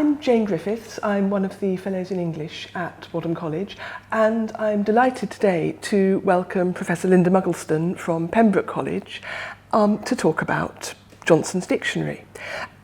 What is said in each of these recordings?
I'm Jane Griffiths. I'm one of the Fellows in English at Wadham College, and I'm delighted today to welcome Professor Lynda Mugglestone from Pembroke College to talk about Johnson's Dictionary.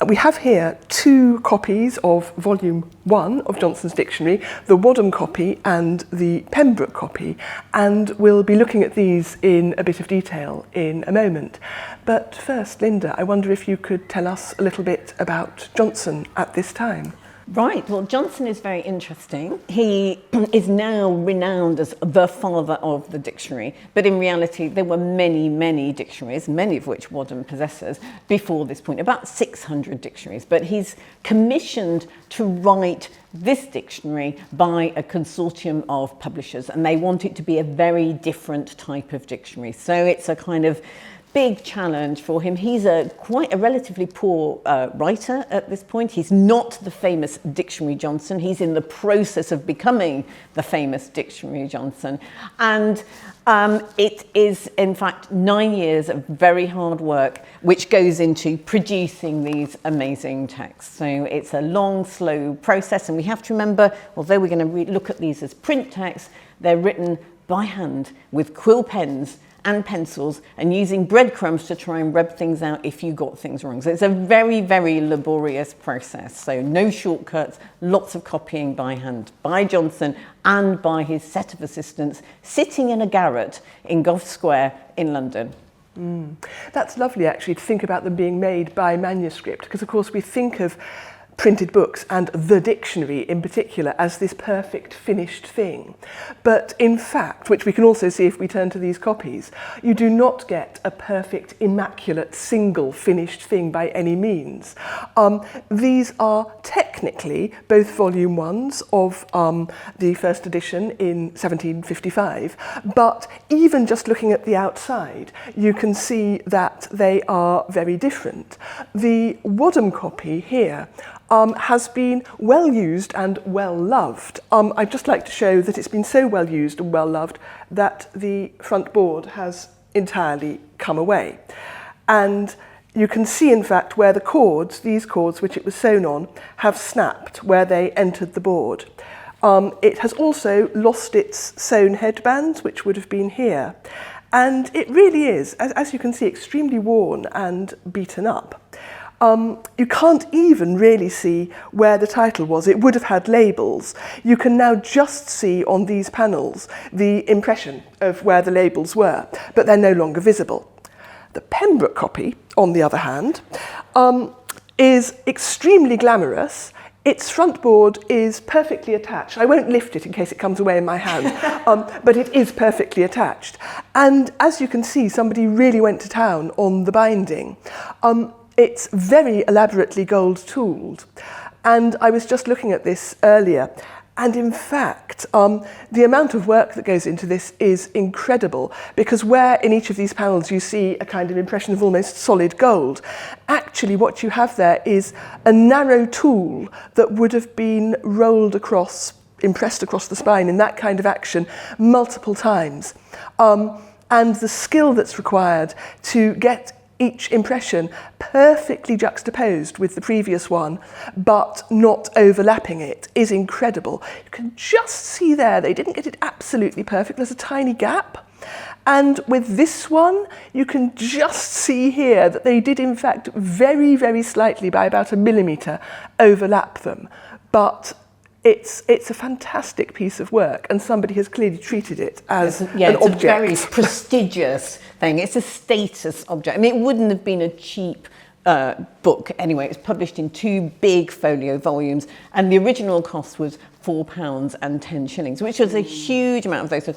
We have here two copies of Volume 1 of Johnson's Dictionary, the Wadham copy and the Pembroke copy, and we'll be looking at these in a bit of detail in a moment. But first, Lynda, I wonder if you could tell us a little bit about Johnson at this time. Right, well, Johnson is very interesting. He is now renowned as the father of the dictionary, but in reality there were many dictionaries, many of which Wadham possesses, before this point, about 600 dictionaries. But he's commissioned to write this dictionary by a consortium of publishers, and they want it to be a very different type of dictionary. So it's a kind of big challenge for him. He's quite a relatively poor writer at this point. He's not the famous Dictionary Johnson. He's in the process of becoming the famous Dictionary Johnson. And it is, in fact, 9 years of very hard work, which goes into producing these amazing texts. So it's a long, slow process. And we have to remember, although we're going to look at these as print texts, they're written by hand with quill pens and pencils, and using breadcrumbs to try and rub things out if you got things wrong. So it's a very laborious process. So no shortcuts, lots of copying by hand by Johnson and by his set of assistants sitting in a garret in Gulf Square in London. That's lovely, actually, to think about them being made by manuscript, because of course we think of printed books and the dictionary in particular as this perfect finished thing. But in fact, which we can also see if we turn to these copies, you do not get a perfect, immaculate, single finished thing by any means. These are technically both volume ones of the first edition in 1755, but even just looking at the outside, you can see that they are very different. The Wadham copy here has been well used and well loved. I'd just like to show that it's been so well used and well loved that the front board has entirely come away. And you can see, in fact, where the cords, these cords which it was sewn on, have snapped where they entered the board. It has also lost its sewn headbands, which would have been here. And it really is, as you can see, extremely worn and beaten up. You can't even really see where the title was. It would have had labels. You can now just see on these panels the impression of where the labels were, but they're no longer visible. The Pembroke copy, on the other hand, is extremely glamorous. Its front board is perfectly attached. I won't lift it in case it comes away in my hand, but it is perfectly attached. And as you can see, somebody really went to town on the binding. It's very elaborately gold tooled. And I was just looking at this earlier. And in fact, the amount of work that goes into this is incredible, because where in each of these panels you see a kind of impression of almost solid gold, actually what you have there is a narrow tool that would have been rolled across, impressed across the spine in that kind of action multiple times. And the skill that's required to get each impression perfectly juxtaposed with the previous one, but not overlapping it, is incredible. You can just see there, they didn't get it absolutely perfect. There's a tiny gap. And with this one, you can just see here that they did, in fact, very slightly, by about 1 millimetre, overlap them. But it's a fantastic piece of work, and somebody has clearly treated it as an object. It's a very prestigious thing. It's a status object. I mean, it wouldn't have been a cheap book anyway. It was published in 2 big folio volumes, and the original cost was £4.10, which was a huge amount of those.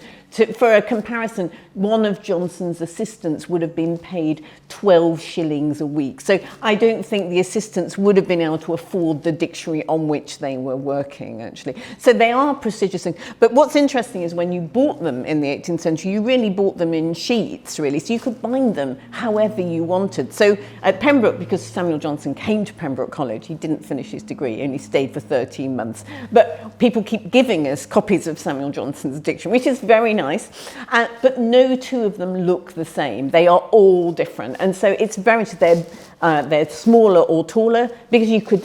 For a comparison, one of Johnson's assistants would have been paid 12 shillings a week. So I don't think the assistants would have been able to afford the dictionary on which they were working, actually. So they are prestigious things. But what's interesting is when you bought them in the 18th century, you really bought them in sheets, really. So you could bind them however you wanted. So at Pembroke, because Samuel Johnson came to Pembroke College, he didn't finish his degree, he only stayed for 13 months. But people keep giving us copies of Samuel Johnson's dictionary, which is very nice, but no two of them look the same. They are all different, and so it's very, they're They're smaller or taller because you could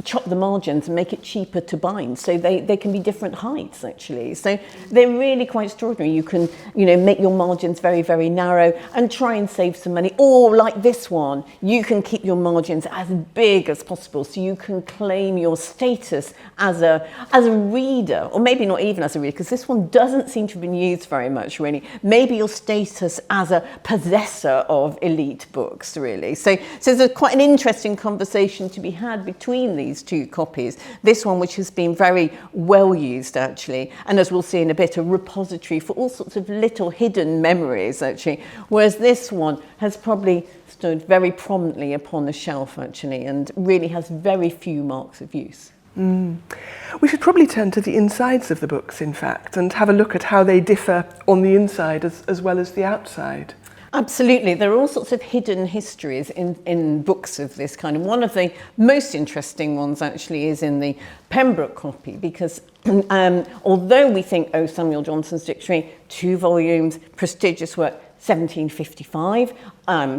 chop the margins and make it cheaper to bind. So they can be different heights, actually. So they're really quite extraordinary. You can, make your margins very, very narrow and try and save some money. Or like this one, you can keep your margins as big as possible so you can claim your status as a reader, or maybe not even as a reader, because this one doesn't seem to have been used very much, really. Maybe your status as a possessor of elite books, really. So there's quite an interesting conversation to be had between these two copies. This one, which has been very well used, actually, and as we'll see in a bit, a repository for all sorts of little hidden memories, actually, whereas this one has probably stood very prominently upon a shelf, actually, and really has very few marks of use. We should probably turn to the insides of the books, in fact, and have a look at how they differ on the inside as well as the outside. Absolutely. There are all sorts of hidden histories in books of this kind. And one of the most interesting ones actually is in the Pembroke copy, because although we think, Samuel Johnson's dictionary, 2 volumes, prestigious work, 1755.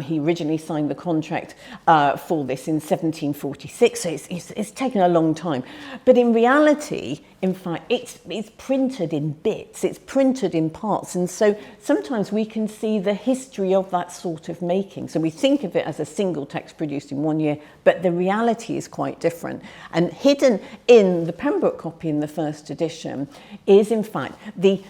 He originally signed the contract for this in 1746, so it's taken a long time. But in reality, in fact, it's printed in bits, it's printed in parts, and so sometimes we can see the history of that sort of making. So we think of it as a single text produced in one year, but the reality is quite different. And hidden in the Pembroke copy in the first edition is, in fact, the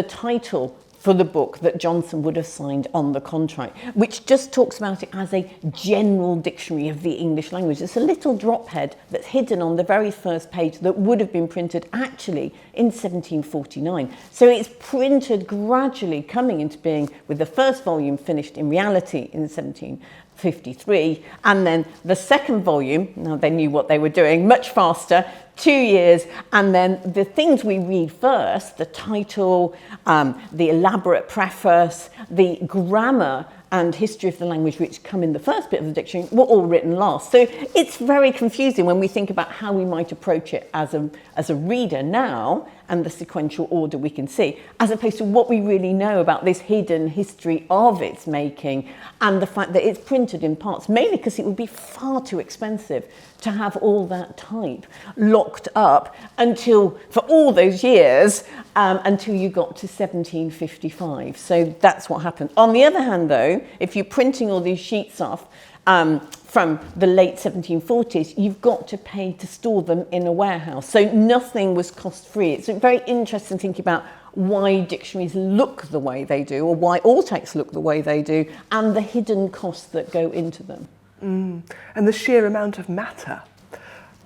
title for the book that Johnson would have signed on the contract, which just talks about it as a general dictionary of the English language. It's a little drop head that's hidden on the very first page that would have been printed actually in 1749. So it's printed gradually coming into being, with the first volume finished in reality in 1753, and then the second volume, now they knew what they were doing, much faster, 2 years, and then the things we read first, the title, the elaborate preface, the grammar and history of the language, which come in the first bit of the dictionary, were all written last. So it's very confusing when we think about how we might approach it as a reader now, and the sequential order we can see, as opposed to what we really know about this hidden history of its making, and the fact that it's printed in parts, mainly because it would be far too expensive to have all that type locked up until, for all those years, until you got to 1755. So that's what happened. On the other hand, though, if you're printing all these sheets off from the late 1740s, you've got to pay to store them in a warehouse. So nothing was cost-free. It's very interesting thinking about why dictionaries look the way they do, or why all texts look the way they do, and the hidden costs that go into them. And the sheer amount of matter.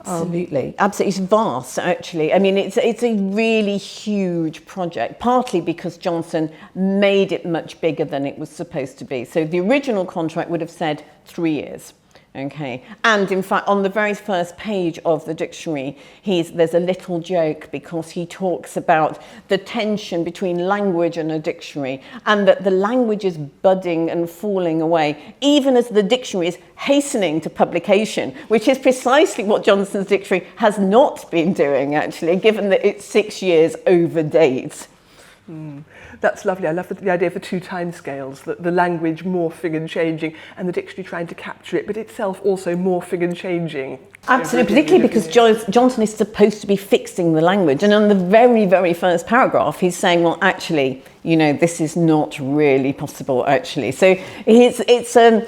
Absolutely. It's vast, actually. I mean, it's a really huge project, partly because Johnson made it much bigger than it was supposed to be. So the original contract would have said 3 years. Okay, and in fact, on the very first page of the dictionary, there's a little joke because he talks about the tension between language and a dictionary, and that the language is budding and falling away, even as the dictionary is hastening to publication, which is precisely what Johnson's dictionary has not been doing, actually, given that it's 6 years over date. That's lovely. I love the idea of the 2 timescales, the language morphing and changing, and the dictionary trying to capture it, but itself also morphing and changing. Absolutely, particularly because Johnson is supposed to be fixing the language. And on the very, very first paragraph, he's saying, well, actually, this is not really possible, actually. So it's a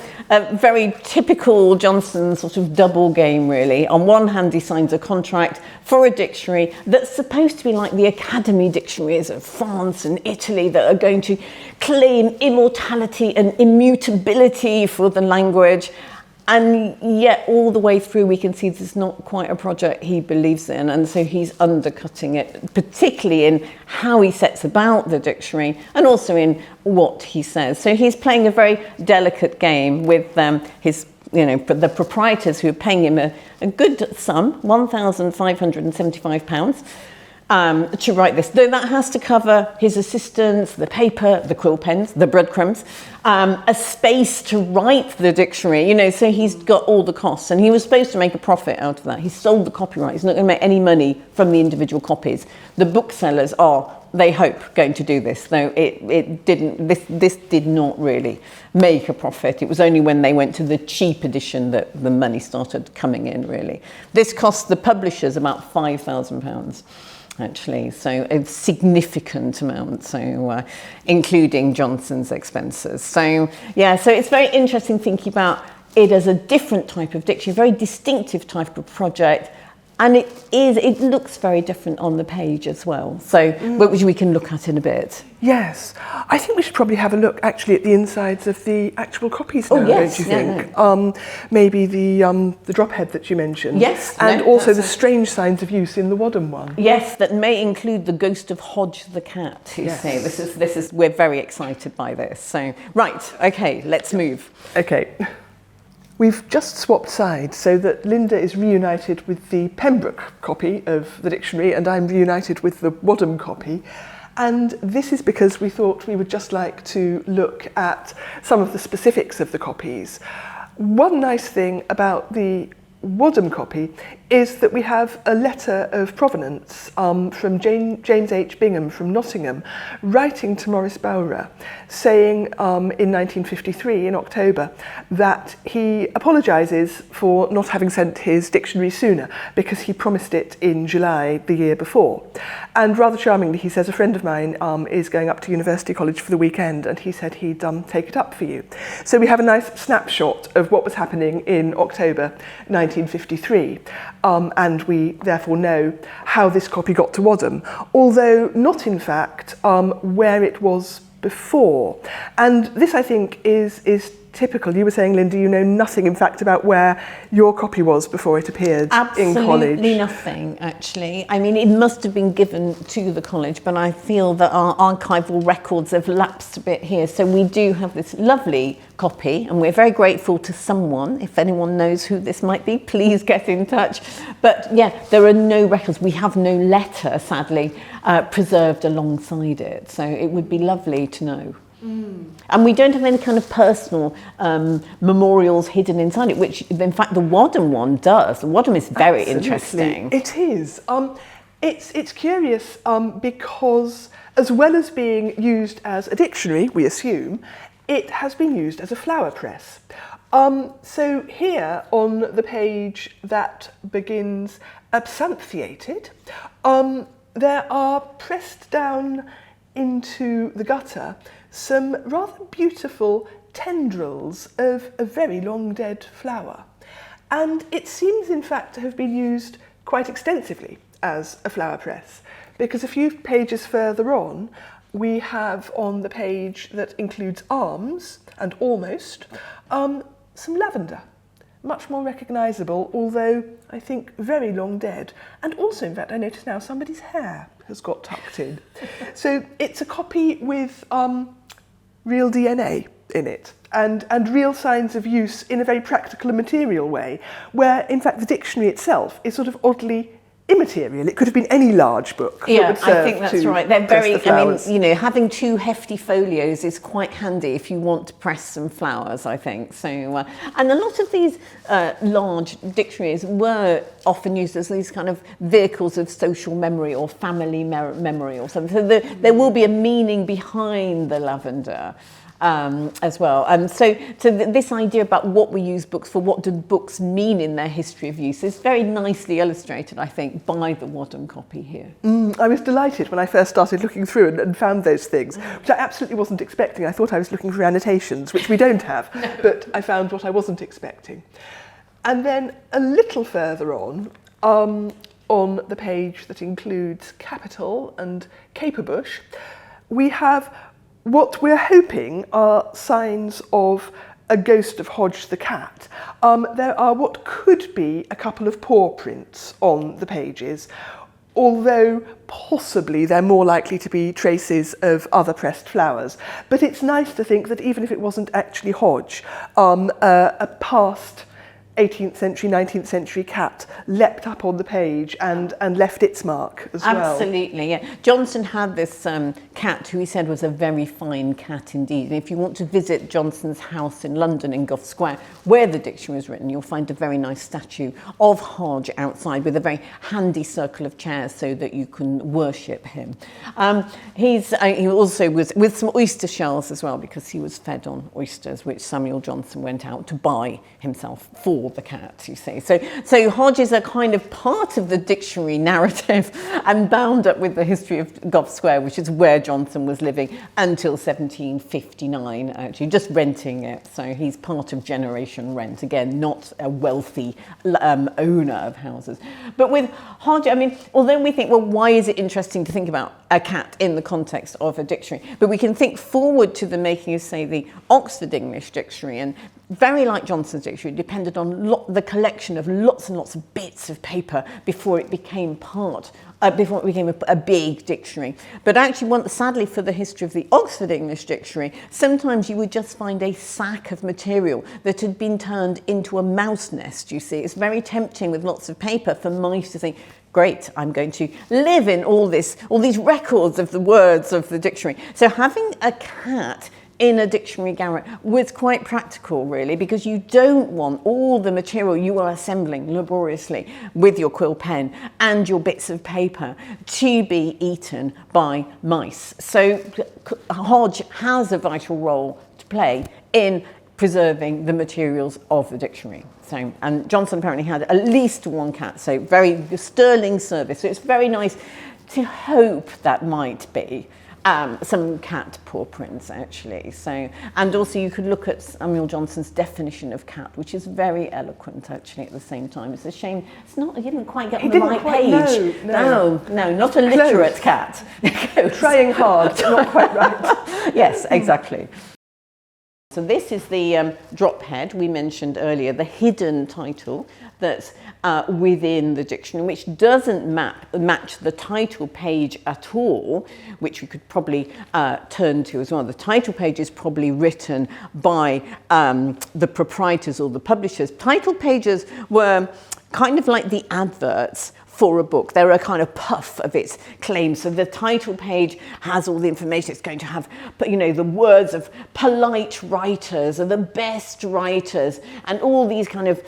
very typical Johnson sort of double game, really. On one hand, he signs a contract for a dictionary that's supposed to be like the Academy dictionaries of France and Italy that are going to claim immortality and immutability for the language. And yet all the way through we can see this is not quite a project he believes in, and so he's undercutting it, particularly in how he sets about the dictionary and also in what he says. So he's playing a very delicate game with the proprietors who are paying him a good sum, £1,575. To write this, though that has to cover his assistants, the paper, the quill pens, the breadcrumbs, a space to write the dictionary, so he's got all the costs, and he was supposed to make a profit out of that. He sold the copyright. He's not going to make any money from the individual copies. The booksellers are they hope, going to do this, though it didn't. This did not really make a profit. It was only when they went to the cheap edition that the money started coming in, really. This cost the publishers about £5,000. Actually, so a significant amount, so including Johnson's expenses. So yeah, so it's very interesting thinking about it as a different type of dictionary, very distinctive type of project, and it looks very different on the page as well, so which we can look at in a bit. Yes, I think we should probably have a look actually at the insides of the actual copies now, yes, don't you think? No. Maybe the drop head that you mentioned. Yes, and also the strange signs of use in the Wadham one. Yes, that may include the ghost of Hodge the cat. You see, this is we're very excited by this. So right, okay, let's move. Okay. We've just swapped sides so that Lynda is reunited with the Pembroke copy of the dictionary and I'm reunited with the Wadham copy. And this is because we thought we would just like to look at some of the specifics of the copies. One nice thing about the Wadham copy is that we have a letter of provenance from James H. Bingham from Nottingham, writing to Maurice Bowrer, saying in 1953, in October, that he apologises for not having sent his dictionary sooner because he promised it in July the year before. And rather charmingly, he says, a friend of mine is going up to University College for the weekend and he said he'd take it up for you. So we have a nice snapshot of what was happening in October 1953. And we therefore know how this copy got to Wadham, although not in fact where it was before. And this, I think, is typical. You were saying, Lynda, you know nothing, in fact, about where your copy was before it appeared in college. Absolutely nothing, actually. I mean, it must have been given to the college, but I feel that our archival records have lapsed a bit here. So we do have this lovely copy, and we're very grateful to someone. If anyone knows who this might be, please get in touch. But yeah, there are no records. We have no letter, sadly, preserved alongside it. So it would be lovely to know. And we don't have any kind of personal memorials hidden inside it, which in fact the Wadham one does. The Wadham is very interesting. It is. It's curious because as well as being used as a dictionary, we assume, it has been used as a flower press. So here on the page that begins absinthiated, there are pressed down into the gutter some rather beautiful tendrils of a very long dead flower. And it seems in fact to have been used quite extensively as a flower press, because a few pages further on we have, on the page that includes arms and almost, some lavender, much more recognisable, although I think very long dead. And also, in fact, I notice now somebody's hair has got tucked in. So it's a copy with real DNA in it and real signs of use in a very practical and material way, where in fact the dictionary itself is sort of oddly immaterial. It could have been any large book. Yeah, I think that's right. They're very, I mean, you know, having two hefty folios is quite handy if you want to press some flowers, I think. So, and a lot of these large dictionaries were often used as these kind of vehicles of social memory or family memory or something. So there will be a meaning behind the lavender. As well. So this idea about what we use books for, what do books mean in their history of use, is very nicely illustrated, I think, by the Wadham copy here. I was delighted when I first started looking through and found those things, which I absolutely wasn't expecting. I thought I was looking for annotations, which we don't have, but I found what I wasn't expecting. And then a little further on the page that includes Capital and Caperbush, we have what we're hoping are signs of a ghost of Hodge the cat. There are what could be a couple of paw prints on the pages, although possibly they're more likely to be traces of other pressed flowers. But it's nice to think that even if it wasn't actually Hodge, a past 18th century, 19th century cat leapt up on the page and left its mark as well. Absolutely, yeah. Johnson had this cat who he said was a very fine cat indeed. And if you want to visit Johnson's house in London, in Gough Square, where the dictionary was written, you'll find a very nice statue of Hodge outside with a very handy circle of chairs so that you can worship him. He also was with some oyster shells as well, because he was fed on oysters, which Samuel Johnson went out to buy himself for the cat, you see. So Hodge is a kind of part of the dictionary narrative and bound up with the history of Gough Square, which is where Johnson was living until 1759, actually, just renting it. So he's part of Generation Rent, again, not a wealthy owner of houses. But with Hodge, I mean, although we think, well, why is it interesting to think about a cat in the context of a dictionary? But we can think forward to the making of, say, the Oxford English Dictionary, and very like Johnson's dictionary, depended on the collection of lots and lots of bits of paper before it became a big dictionary. But actually, sadly for the history of the Oxford English Dictionary, sometimes you would just find a sack of material that had been turned into a mouse nest, you see. It's very tempting with lots of paper for mice to think, great, I'm going to live in all these records of the words of the dictionary. So having a cat in a dictionary garret was quite practical, really, because you don't want all the material you are assembling laboriously with your quill pen and your bits of paper to be eaten by mice. So Hodge has a vital role to play in preserving the materials of the dictionary. So, and Johnson apparently had at least one cat, so very sterling service. So it's very nice to hope that might be some cat paw prints, actually. So, and also you could look at Samuel Johnson's definition of cat, which is very eloquent, actually, at the same time. It's a shame you didn't quite get on the right page. No, not a literate cat. Trying hard, but not quite right. Yes, exactly. So this is the drop head we mentioned earlier, the hidden title that's within the dictionary, which doesn't match the title page at all, which we could probably turn to as well. The title page is probably written by the proprietors or the publishers. Title pages were kind of like the adverts for a book. They're a kind of puff of its claims. So the title page has all the information. It's going to have, the words of polite writers or the best writers and all these kind of,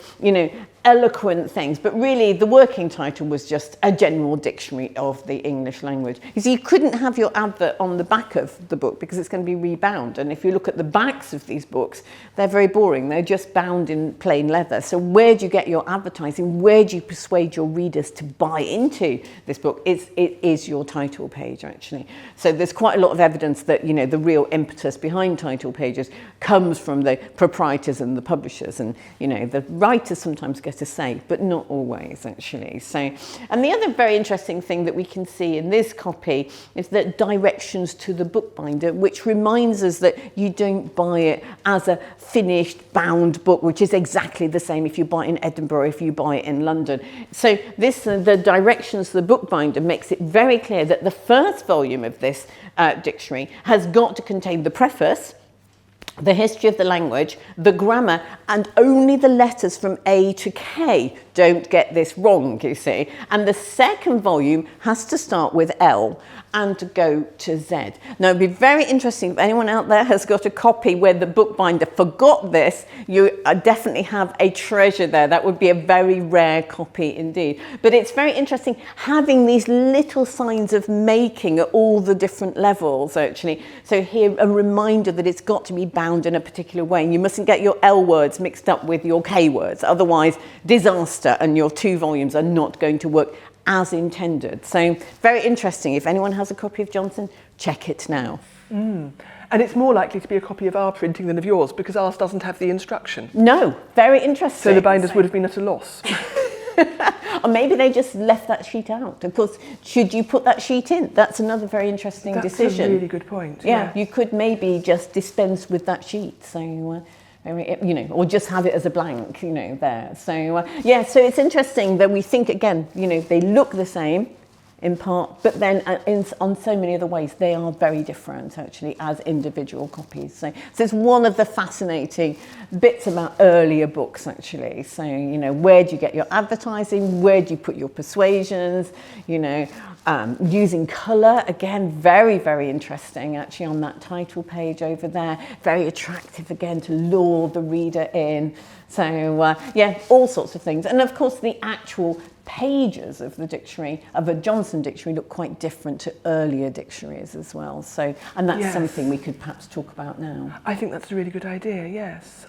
eloquent things. But really, the working title was just a general dictionary of the English language. You see, you couldn't have your advert on the back of the book because it's going to be rebound. And if you look at the backs of these books, they're very boring. They're just bound in plain leather. So where do you get your advertising? Where do you persuade your readers to buy into this book? It is your title page, actually. So there's quite a lot of evidence that, the real impetus behind title pages comes from the proprietors and the publishers. And, the writers sometimes get a say, but not always, actually. So, and the other very interesting thing that we can see in this copy is that directions to the bookbinder, which reminds us that you don't buy it as a finished bound book, which is exactly the same if you buy it in Edinburgh, if you buy it in London. So the directions to the bookbinder makes it very clear that the first volume of this dictionary has got to contain the preface, the history of the language, the grammar, and only the letters from A to K. Don't get this wrong, you see. And the second volume has to start with L and to go to Z. Now, it'd be very interesting if anyone out there has got a copy where the bookbinder forgot this. You definitely have a treasure there. That would be a very rare copy indeed. But it's very interesting having these little signs of making at all the different levels, actually. So here, a reminder that it's got to be bound in a particular way. And you mustn't get your L words mixed up with your K words. Otherwise, disaster, and your two volumes are not going to work as intended. So very interesting. If anyone has a copy of Johnson, check it now. And it's more likely to be a copy of our printing than of yours because ours doesn't have the instruction. No, very interesting. So the binders would have been at a loss. Or maybe they just left that sheet out. Of course, should you put that sheet in? That's another very interesting decision. That's a really good point. Yeah, you could maybe just dispense with that sheet. So or just have it as a blank, there. So, so it's interesting that we think, again, they look the same in part, but then on so many other ways, they are very different actually as individual copies. So it's one of the fascinating bits about earlier books actually. So, you know, where do you get your advertising? Where do you put your persuasions? You know, using colour, again, very, very interesting actually on that title page over there. Very attractive again to lure the reader in. So yeah, all sorts of things. And of course the actual pages of the dictionary, of a Johnson dictionary, look quite different to earlier dictionaries as well. So, and that's something we could perhaps talk about now. I think that's a really good idea, yes.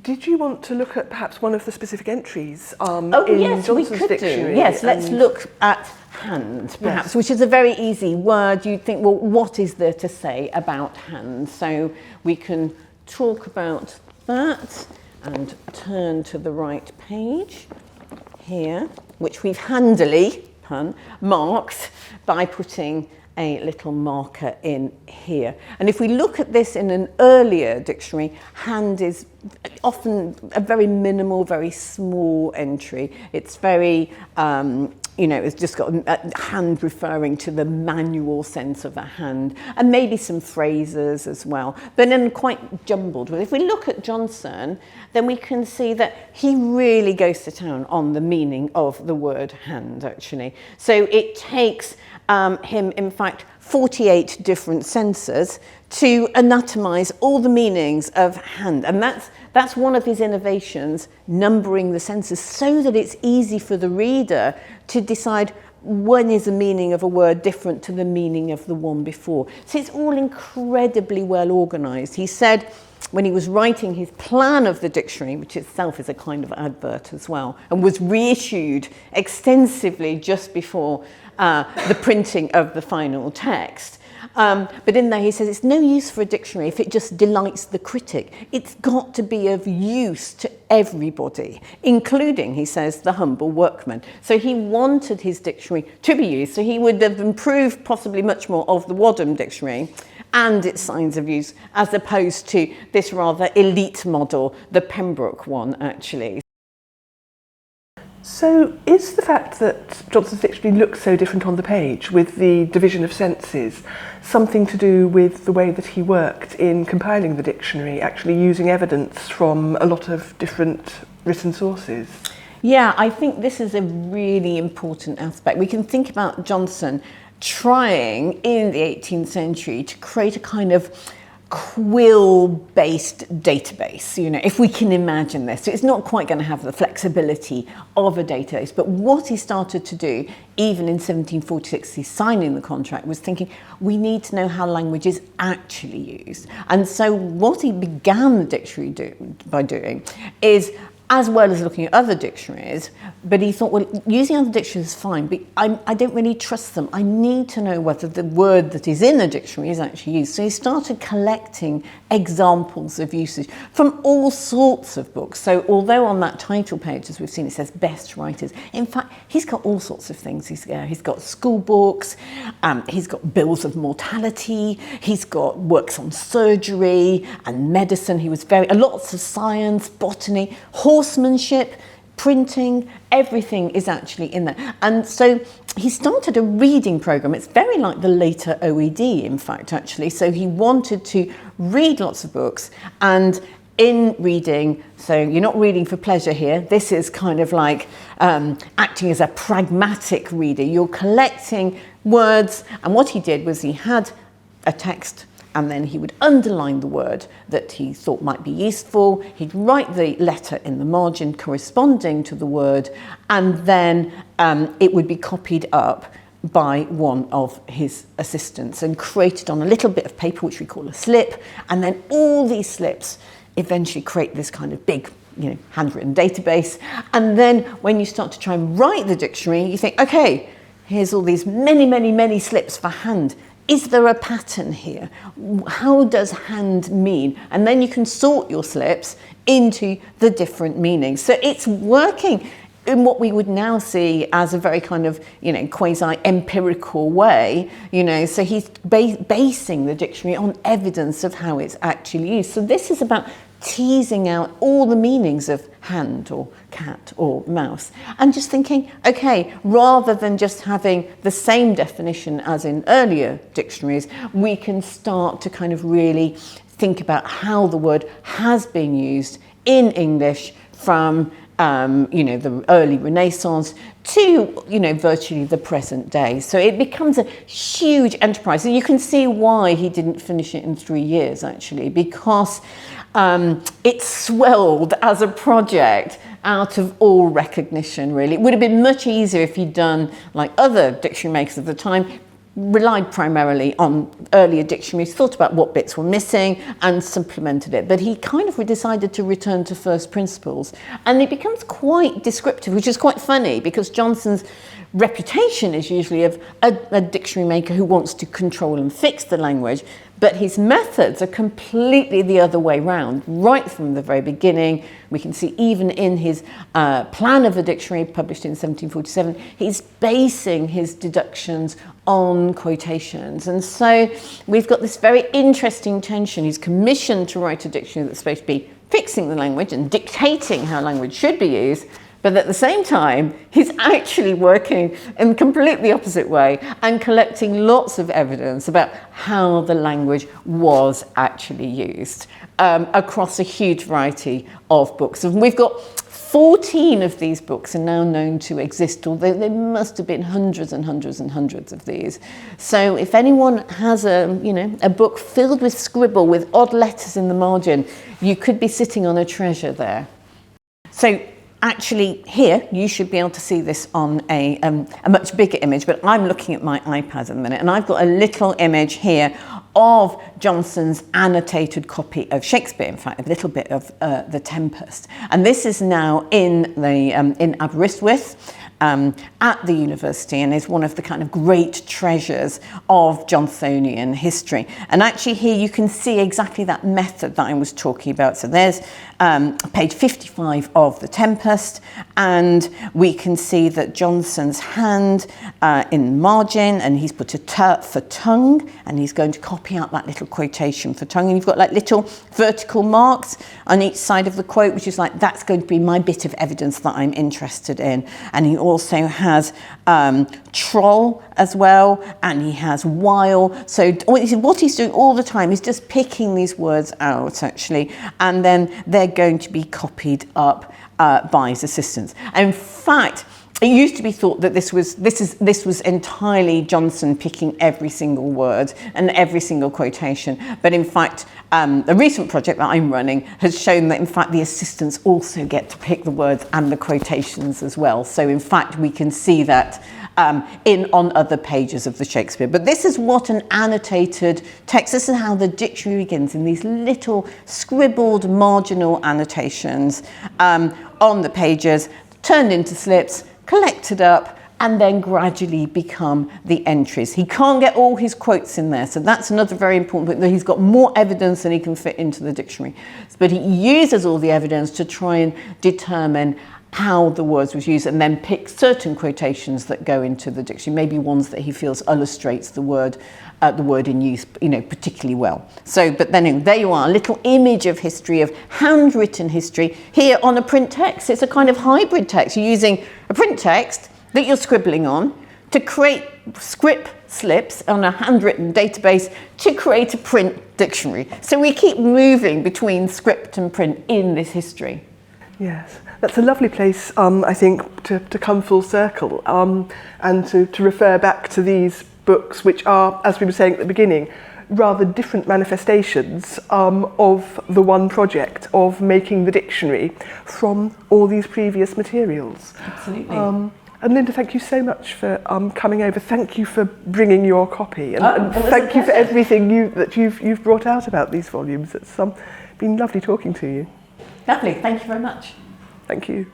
Did you want to look at perhaps one of the specific entries in yes, Johnson's we could dictionary? Do. Yes, let's look at hand, perhaps, which is a very easy word. You'd think, well, what is there to say about hand? So we can talk about that and turn to the right page here, which we've handily, marked by putting a little marker in here. And if we look at this in an earlier dictionary, hand is often a very minimal, very small entry. It's very, you know, it's just got a hand referring to the manual sense of a hand, and maybe some phrases as well, but then quite jumbled. But if we look at Johnson, then we can see that he really goes to town on the meaning of the word hand, actually. So it takes him, in fact, 48 different senses to anatomize all the meanings of hand. And that's one of his innovations, numbering the senses so that it's easy for the reader to decide when is the meaning of a word different to the meaning of the one before. So it's all incredibly well organized. He said when he was writing his plan of the dictionary, which itself is a kind of advert as well, and was reissued extensively just before the printing of the final text. But in there he says it's no use for a dictionary if it just delights the critic. It's got to be of use to everybody, including, he says, the humble workman. So he wanted his dictionary to be used, so he would have improved possibly much more of the Wadham dictionary and its signs of use, as opposed to this rather elite model, the Pembroke one, actually. So is the fact that Johnson's dictionary looks so different on the page with the division of senses something to do with the way that he worked in compiling the dictionary, actually using evidence from a lot of different written sources? Yeah, I think this is a really important aspect. We can think about Johnson trying in the 18th century to create a kind of quill-based database, you know, if we can imagine this. So it's not quite going to have the flexibility of a database, but what he started to do, even in 1746, he's signing the contract, was thinking, we need to know how language is actually used. And so what he began the dictionary by doing is, as well as looking at other dictionaries, but he thought, well, using other dictionaries is fine, but I don't really trust them. I need to know whether the word that is in the dictionary is actually used. So he started collecting examples of usage from all sorts of books. So although on that title page, as we've seen, it says best writers, in fact, he's got all sorts of things. He's got school books, he's got bills of mortality, he's got works on surgery and medicine. He was lots of science, botany, horsemanship, printing, everything is actually in there. And so he started a reading program. It's very like the later OED, in fact, actually. So he wanted to read lots of books, and in reading, so you're not reading for pleasure here, this is kind of like acting as a pragmatic reader. You're collecting words, and what he did was he had a text, and then he would underline the word that he thought might be useful. He'd write the letter in the margin corresponding to the word, and then it would be copied up by one of his assistants and created on a little bit of paper, which we call a slip, and then all these slips eventually create this kind of big, you know, handwritten database. And then when you start to try and write the dictionary, you think, okay, here's all these many slips for hand. Is there a pattern here? How does hand mean? And then you can sort your slips into the different meanings. So it's working in what we would now see as a very kind of, you know, quasi-empirical way, you know, so he's basing the dictionary on evidence of how it's actually used. So this is about teasing out all the meanings of hand or cat or mouse. And just thinking, okay, rather than just having the same definition as in earlier dictionaries, we can start to kind of really think about how the word has been used in English from the early Renaissance to, virtually the present day. So it becomes a huge enterprise. And you can see why he didn't finish it in 3 years, actually, because it swelled as a project out of all recognition, really. It would have been much easier if he'd done, like other dictionary makers of the time, relied primarily on earlier dictionaries, thought about what bits were missing and supplemented it. But he kind of decided to return to first principles. And it becomes quite descriptive, which is quite funny because Johnson's reputation is usually of a dictionary maker who wants to control and fix the language. But his methods are completely the other way round, right from the very beginning. We can see even in his plan of a dictionary published in 1747, he's basing his deductions on quotations. And so we've got this very interesting tension. He's commissioned to write a dictionary that's supposed to be fixing the language and dictating how language should be used. But at the same time, he's actually working in a completely opposite way and collecting lots of evidence about how the language was actually used across a huge variety of books. And we've got 14 of these books are now known to exist, although there must have been hundreds and hundreds and hundreds of these. So if anyone has a book filled with scribble with odd letters in the margin, you could be sitting on a treasure there. So actually here, you should be able to see this on a much bigger image, but I'm looking at my iPad at the minute, and I've got a little image here of Johnson's annotated copy of Shakespeare, in fact, a little bit of The Tempest. And this is now in Aberystwyth, at the university, and is one of the kind of great treasures of Johnsonian history. And actually here you can see exactly that method that I was talking about. So there's page 55 of The Tempest, and we can see that Johnson's hand in margin, and he's put a t for tongue, and he's going to copy out that little quotation for tongue. And you've got like little vertical marks on each side of the quote, which is like, that's going to be my bit of evidence that I'm interested in. And he also has troll as well, and he has while. So what he's doing all the time is just picking these words out, actually, and then they're going to be copied up by his assistants. And in fact, it used to be thought that this was entirely Johnson picking every single word and every single quotation. But in fact, a recent project that I'm running has shown that in fact the assistants also get to pick the words and the quotations as well. So in fact, we can see that on other pages of the Shakespeare. But this is what an annotated text, this is how the dictionary begins, in these little scribbled marginal annotations on the pages, turned into slips, collected up, and then gradually become the entries. He can't get all his quotes in there, so that's another very important point, that he's got more evidence than he can fit into the dictionary. But he uses all the evidence to try and determine how the words was used, and then pick certain quotations that go into the dictionary, maybe ones that he feels illustrates the word in use, particularly well. So, but then there you are, a little image of history, of handwritten history, here on a print text. It's a kind of hybrid text. You're using a print text that you're scribbling on to create script slips on a handwritten database to create a print dictionary. So we keep moving between script and print in this history. Yes, that's a lovely place, I think, to come full circle and to refer back to these books, which are, as we were saying at the beginning, rather different manifestations of the one project of making the dictionary from all these previous materials. Absolutely. And Lynda, thank you so much for coming over. Thank you for bringing your copy, and thank you for everything that you've brought out about these volumes. It's been lovely talking to you. Lovely, thank you very much. Thank you.